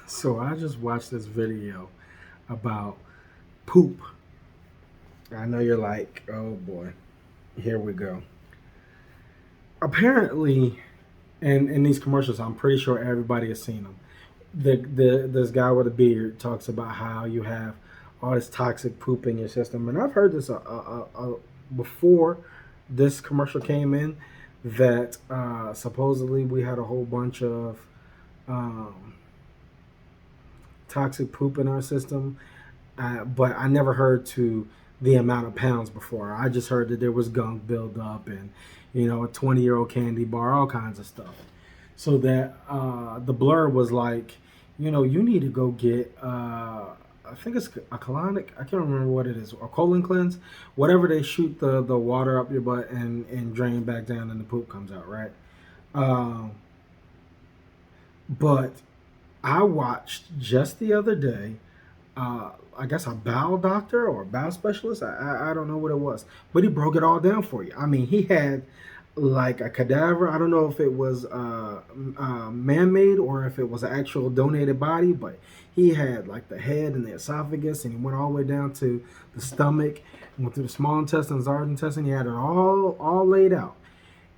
So I just watched this video about poop. I know you're like, oh boy, here we go. Apparently, in these commercials, I'm pretty sure everybody has seen them. This guy with a beard talks about how you have all this toxic poop in your system, and I've heard this before this commercial came in. That supposedly we had a whole bunch of um, toxic poop in our system, but I never heard to the amount of pounds before. I just heard that there was gunk buildup and a 20-year-old candy bar, all kinds of stuff. So that the blur was like, you need to go get. I think it's a colonic. I can't remember what it is. A colon cleanse, whatever they shoot the water up your butt and drain back down, and the poop comes out, right? Um, but I watched just the other day, I guess a bowel doctor or a bowel specialist. I don't know what it was, but he broke it all down for you. I mean, he had like a cadaver. I don't know if it was man-made or if it was an actual donated body, but he had like the head and the esophagus, and he went all the way down to the stomach, and went through the small intestine, large intestine. He had it all laid out,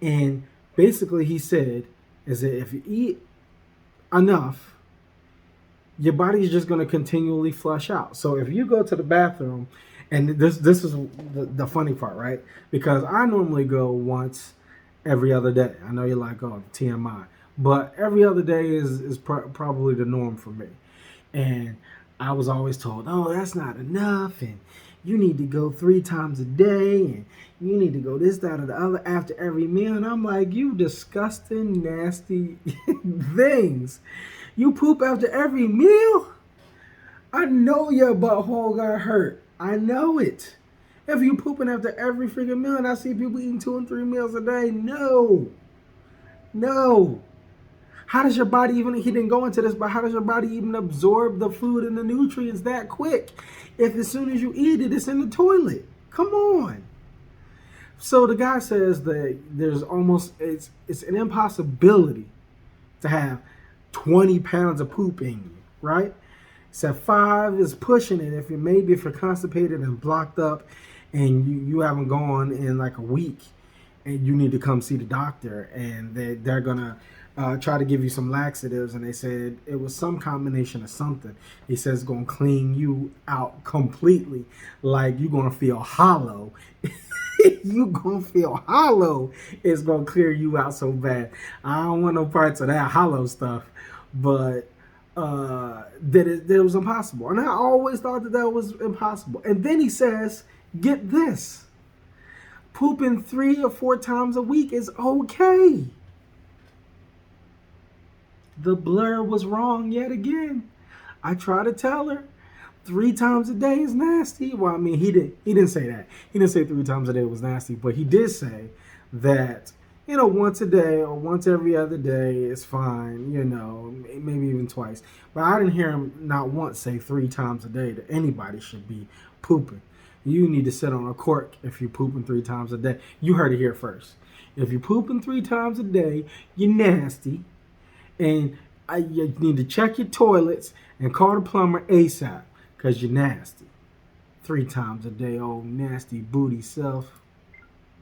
and basically he said is that if you eat enough, your body is just going to continually flush out. So if you go to the bathroom, and this is the funny part, right? Because I normally go once every other day. I know you're like, oh, TMI, but every other day is probably the norm for me. And I was always told, oh, that's not enough, and you need to go 3 times a day, and you need to go this, that, or the other after every meal. And I'm like, you disgusting, nasty things. You poop after every meal? I know your butthole got hurt. I know it. If you pooping after every freaking meal, and I see people eating 2 and 3 meals a day, no. No. How does your body even, he didn't go into this, but how does your body even absorb the food and the nutrients that quick? If as soon as you eat it, it's in the toilet. Come on. So the guy says that there's almost, it's an impossibility to have 20 pounds of poop in you, right? So 5 is pushing it if you're constipated and blocked up and you haven't gone in like a week and you need to come see the doctor, and they're gonna try to give you some laxatives, and they said it was some combination of something. He says it's gonna clean you out completely, like you're gonna feel hollow. You gonna feel hollow. It's gonna clear you out so bad. I don't want no parts of that hollow stuff, but that it was impossible, and I always thought that was impossible. And then he says, "Get this: pooping 3 or 4 times a week is okay." The blur was wrong yet again. I try to tell her 3 times a day is nasty. Well, I mean, he didn't say that. He didn't say 3 times a day was nasty, but he did say that once a day or once every other day is fine. Maybe even twice. But I didn't hear him not once say 3 times a day that anybody should be pooping. You need to sit on a cork if you're pooping 3 times a day. You heard it here first. If you're pooping 3 times a day, you're nasty, and you need to check your toilets and call the plumber ASAP because you're nasty. 3 times a day, old nasty booty self.